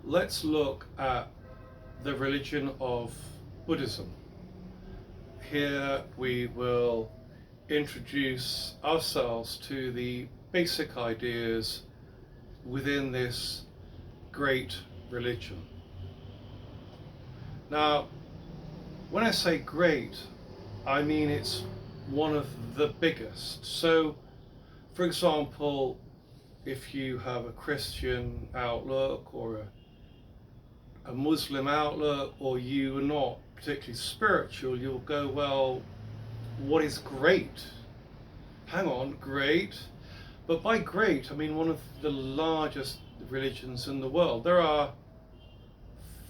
let's look at the religion of Buddhism. Here we will introduce ourselves to the basic ideas within this great religion. Now, when I say great, I mean it's one of the biggest. So, for example, if you have a Christian outlook or a Muslim outlook, or you are not particularly spiritual, you'll go, well, what is great? Hang on, great? But by great, I mean one of the largest religions in the world. There are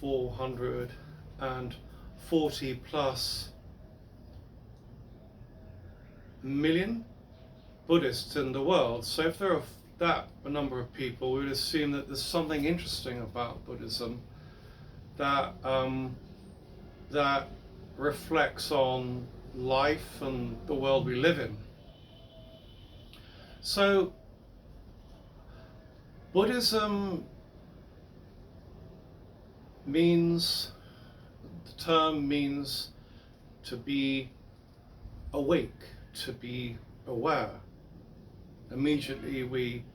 440 plus million Buddhists in the world. So if there are that a number of people, we would assume that there's something interesting about Buddhism that that reflects on life and the world we live in. So Buddhism means, the term means to be awake, to be aware. Immediately we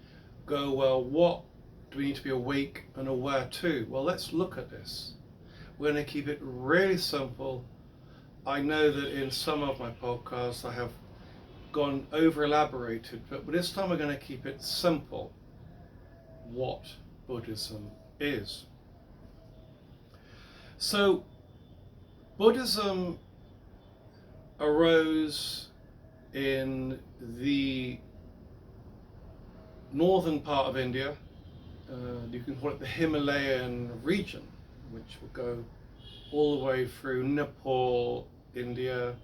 go, well, what do we need to be awake and aware to? Well, let's look at this. We're going to keep it really simple. I know that in some of my podcasts I have gone over elaborated, but this time we're going to keep it simple. What Buddhism is. So Buddhism arose in the northern part of India. You can call it the Himalayan region, which will go all the way through Nepal, India,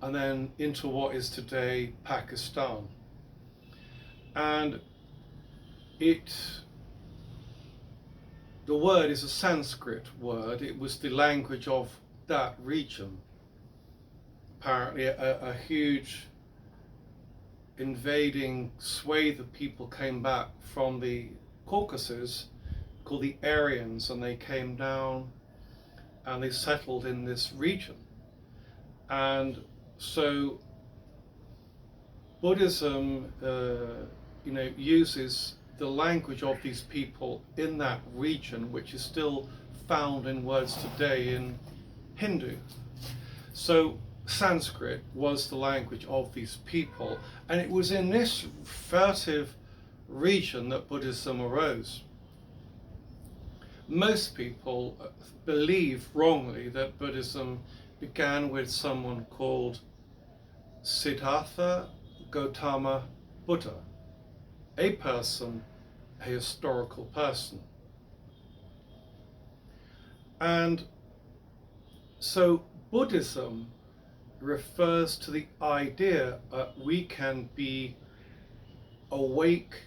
and then into what is today Pakistan. And the word is a Sanskrit word. It was the language of that region. Apparently a huge invading swathe of people came back from the Caucasus called the Aryans, and they came down and they settled in this region. And so Buddhism uses the language of these people in that region, which is still found in words today in Hindu. So Sanskrit was the language of these people, and it was in this furtive region that Buddhism arose. Most people believe wrongly that Buddhism began with someone called Siddhartha Gautama Buddha, a person, a historical person. And so Buddhism refers to the idea that we can be awake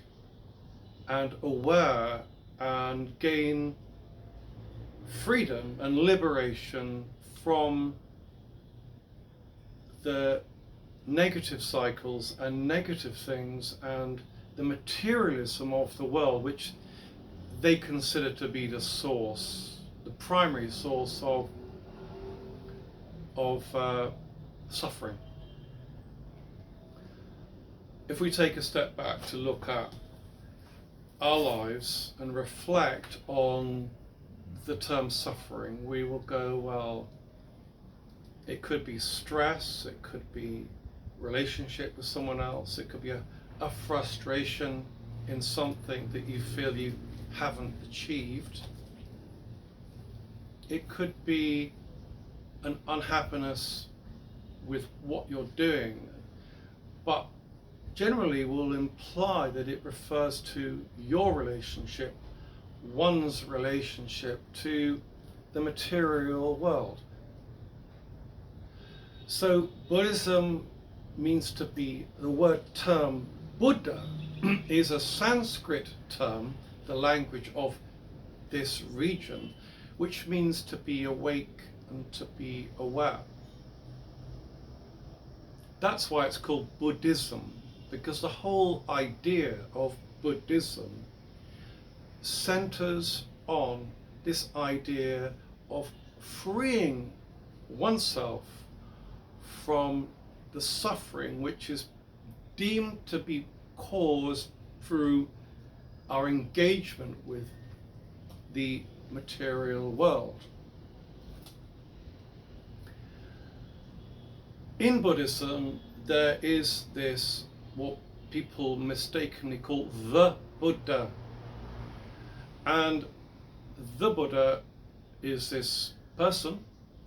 and aware and gain freedom and liberation from the negative cycles and negative things and the materialism of the world, which they consider to be the source, the primary source of suffering. If we take a step back to look at our lives and reflect on the term suffering, we will go, well, it could be stress, it could be relationship with someone else, it could be a frustration in something that you feel you haven't achieved. It could be an unhappiness with what you're doing, but generally will imply that it refers to your relationship, one's relationship to the material world. So Buddhism means to be, the term Buddha is a Sanskrit term, the language of this region, which means to be awake and to be aware. That's why it's called Buddhism, because the whole idea of Buddhism centers on this idea of freeing oneself from the suffering which is deemed to be caused through our engagement with the material world. In Buddhism, there is this, what people mistakenly call the Buddha. And the Buddha is this person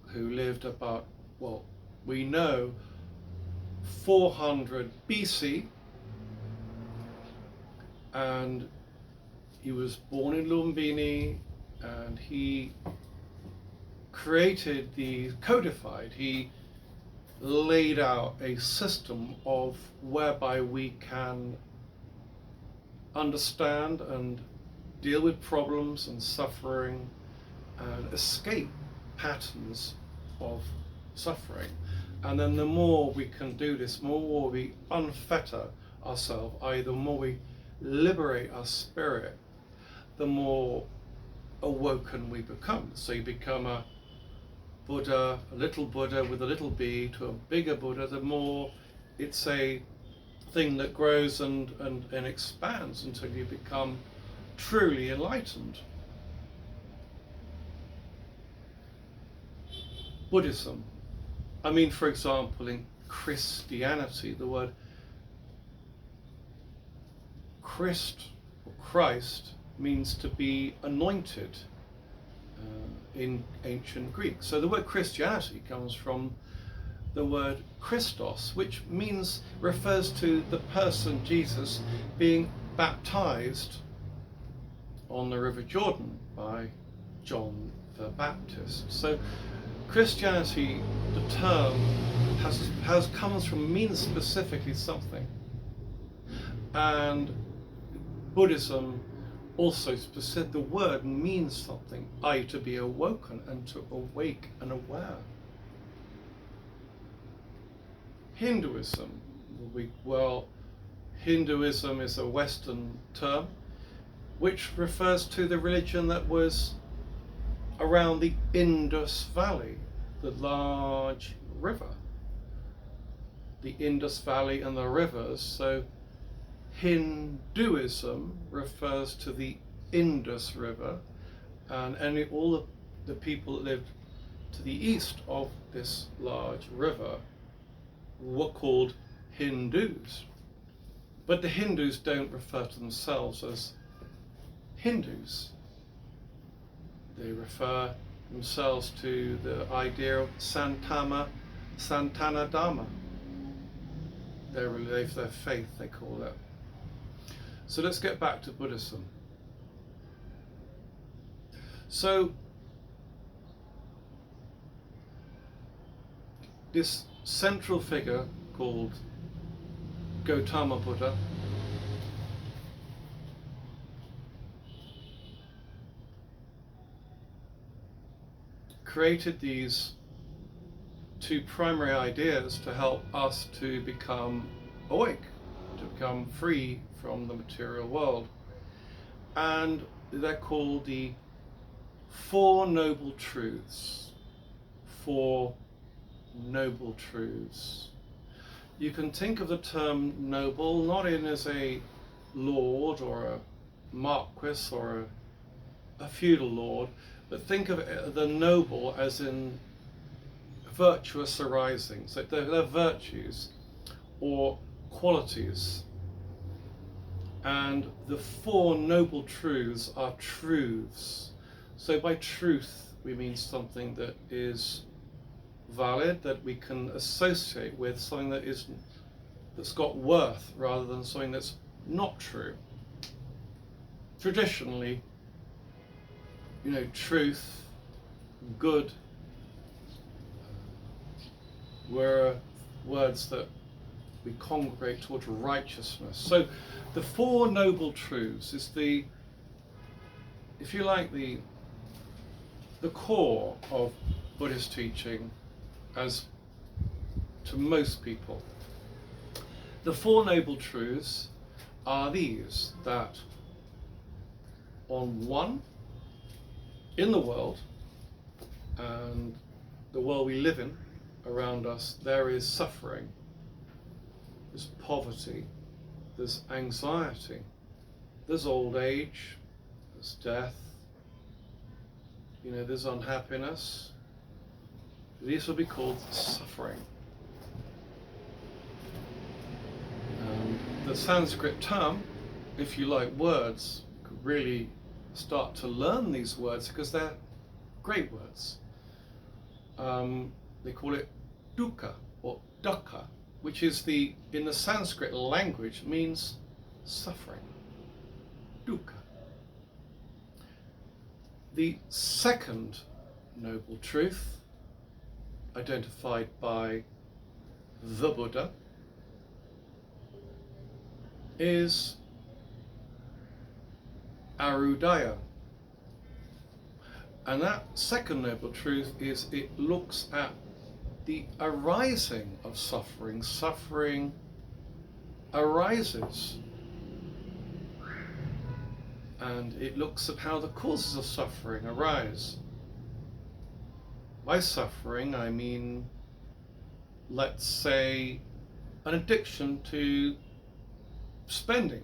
who lived about, well, we know 400 BC, and he was born in Lumbini, and he he laid out a system of whereby we can understand and deal with problems and suffering and escape patterns of suffering. And then the more we can do this, the more we unfetter ourselves, i.e. the more we liberate our spirit, the more awoken we become. So you become a Buddha, a little Buddha with a little b, to a bigger Buddha. The more it's a thing that grows and expands until you become truly enlightened. Buddhism. I mean, for example, in Christianity, the word Christ means to be anointed in ancient Greek. So the word Christianity comes from the word Christos, which refers to the person Jesus being baptized on the River Jordan by John the Baptist. So Christianity, the term, means specifically something, and Buddhism also the word means something, i.e. to be awoken and to awake and aware. Hinduism, Hinduism is a Western term which refers to the religion that was around the Indus Valley, the large river, the Indus Valley and the rivers. So Hinduism refers to the Indus River, and all the people that lived to the east of this large river were called Hindus. But the Hindus don't refer to themselves as Hindus. They refer themselves to the idea of Santana Dharma. Their faith, they call it. So let's get back to Buddhism. So this central figure called Gautama Buddha created these two primary ideas to help us to become awake, to become free from the material world. And they're called the Four Noble Truths. Four Noble Truths. You can think of the term noble not in as a lord or a marquis or a feudal lord, but think of the noble as in virtuous arising. So they're virtues or qualities. And the Four Noble Truths are truths. So by truth we mean something that is valid, that we can associate with, something that's got worth, rather than something that's not true. Traditionally, truth, good, were words that we congregate towards righteousness. So the Four Noble Truths is if you like, the core of Buddhist teaching as to most people. The Four Noble Truths are these, that on one, in the world, and the world we live in around us, there is suffering, there's poverty, there's anxiety, there's old age, there's death, there's unhappiness. These will be called suffering. And the Sanskrit term, if you like words, you could really start to learn these words because they're great words. They call it dukkha or dukkha, which is in the Sanskrit language means suffering. Dukkha. The second noble truth, identified by the Buddha, is arudaya. And that second noble truth is it looks at the arising of suffering. Suffering arises. And it looks at how the causes of suffering arise. By suffering, I mean, let's say, an addiction to spending,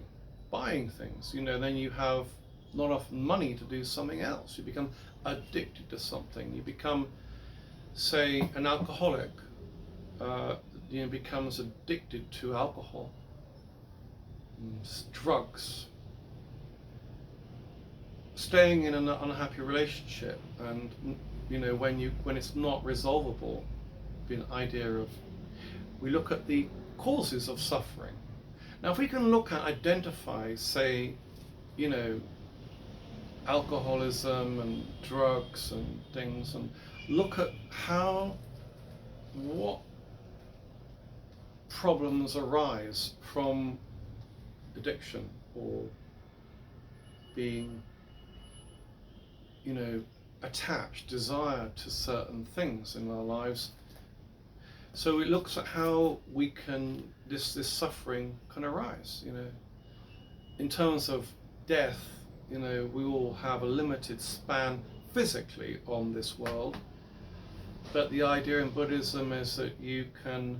buying things. Then you have not enough money to do something else. You become addicted to something. You become, say, an alcoholic. Becomes addicted to alcohol, drugs, staying in an unhappy relationship, and when it's not resolvable, be an idea of, we look at the causes of suffering. Now, if we can identify, say, alcoholism and drugs and things, and look at what problems arise from addiction or being, attached, desire to certain things in our lives. So it looks at how this suffering can arise, in terms of death. We all have a limited span physically on this world, but the idea in Buddhism is that you can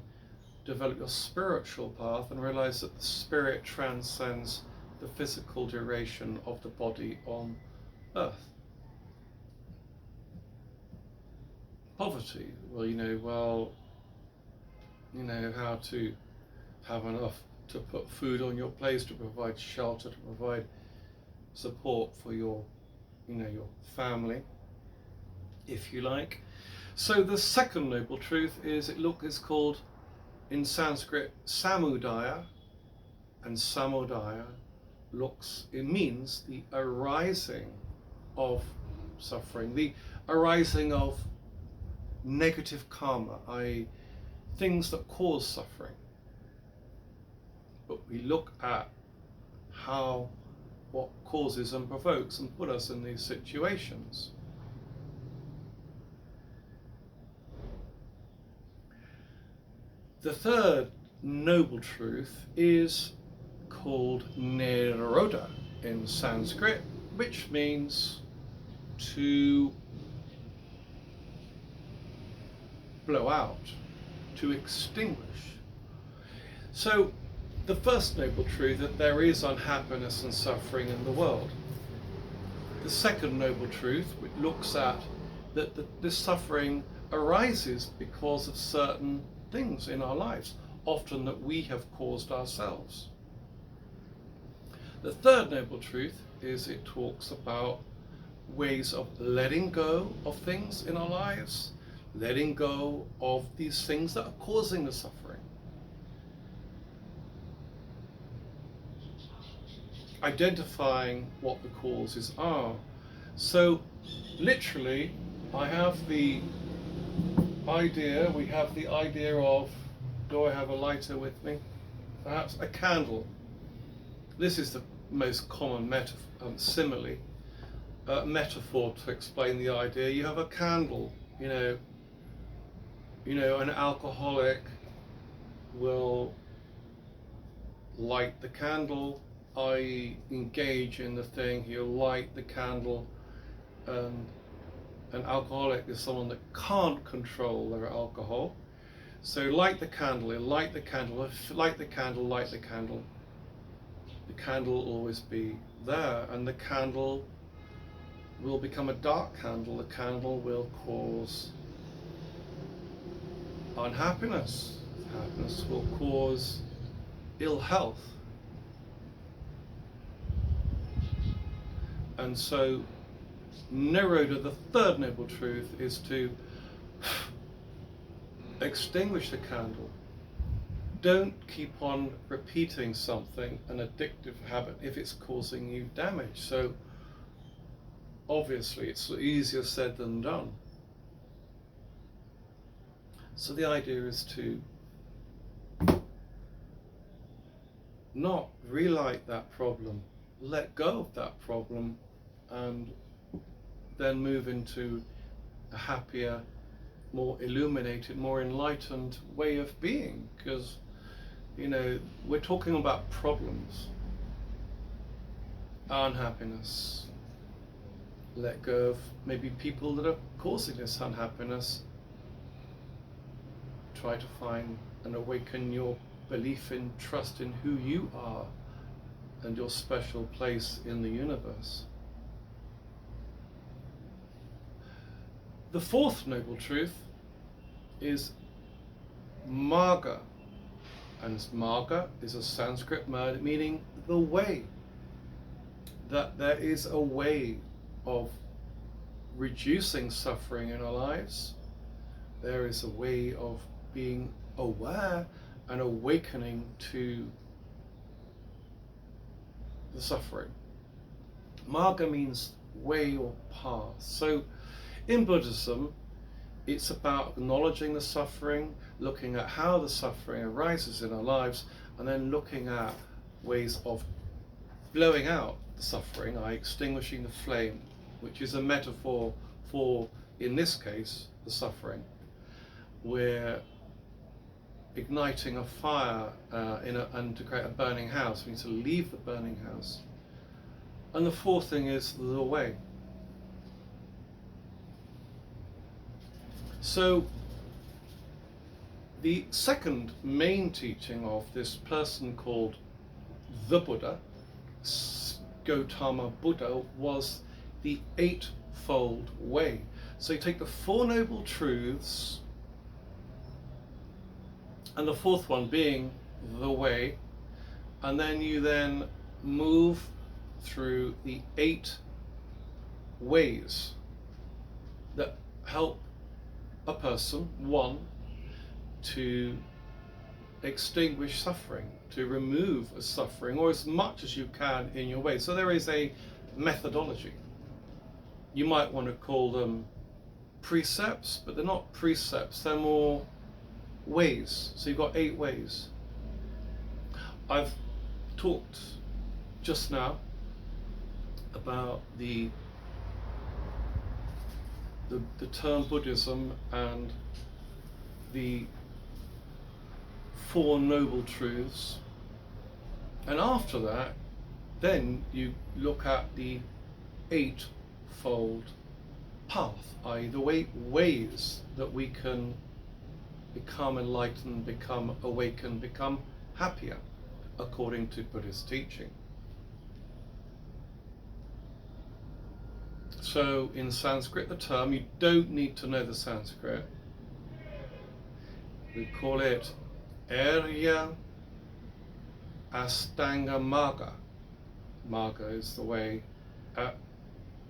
develop your spiritual path and realize that the spirit transcends the physical duration of the body on earth. Poverty, how to have enough to put food on your place, to provide shelter, to provide support for your family, if you like. So the second noble truth is called in Sanskrit samudaya, and samudaya means the arising of suffering, the arising of negative karma, i.e. things that cause suffering. But we look at what causes and provokes and put us in these situations. The third noble truth is called nirodha in Sanskrit, which means to blow out, to extinguish. So the first noble truth, that there is unhappiness and suffering in the world. The second noble truth, which looks at that this suffering arises because of certain things in our lives, often that we have caused ourselves. The third noble truth is it talks about ways of letting go of things in our lives, letting go of these things that are causing the suffering. Identifying what the causes are. So literally, we have the idea of, do I have a lighter with me? Perhaps a candle. This is the most common metaphor to explain the idea. You have a candle, an alcoholic will light the candle, i.e. engage in the thing. He'll light the candle and An alcoholic is someone that can't control their alcohol. So light the candle, light the candle, light the candle, light the candle. The candle will always be there, and the candle will become a dark candle. The candle will cause unhappiness. Happiness will cause ill health. And so Nirodha, the third noble truth, is to extinguish the candle. Don't keep on repeating something, an addictive habit, if it's causing you damage. So obviously it's easier said than done. So the idea is to not relight that problem, let go of that problem, and then move into a happier, more illuminated, more enlightened way of being. Because, you know, we're talking about problems, unhappiness. Let go of maybe people that are causing this unhappiness. Try to find and awaken your belief in, trust in who you are and your special place in the universe. The fourth noble truth is marga, and marga is a Sanskrit word meaning the way. That there is a way of reducing suffering in our lives. There is a way of being aware and awakening to the suffering. Marga means way or path. So in Buddhism, it's about acknowledging the suffering, looking at how the suffering arises in our lives, and then looking at ways of blowing out the suffering, i.e. extinguishing the flame, which is a metaphor for, in this case, the suffering. We're igniting a fire and to create a burning house. We need to leave the burning house. And the fourth thing is the way. So the second main teaching of this person called the Buddha, Gautama Buddha, was the eightfold way. So you take the Four Noble Truths, and the fourth one being the way, and then you then move through the 8 ways that help a person, one, to extinguish suffering, to remove a suffering, or as much as you can in your way. So there is a methodology. You might want to call them precepts, but they're not precepts, they're more ways. So you've got 8 ways. I've talked just now about the term Buddhism and the 4 noble truths, and after that then you look at the 8-fold path, i.e. the ways that we can become enlightened, become awakened, become happier according to Buddhist teaching. So in Sanskrit, the term, you don't need to know the Sanskrit. We call it Arya Astanga Marga. Marga is the way.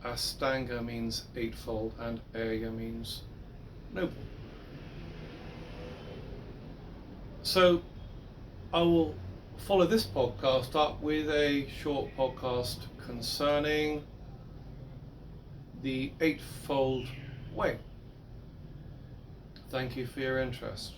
Astanga means 8-fold, and Arya means noble. So I will follow this podcast up with a short podcast concerning the 8-fold way. Thank you for your interest.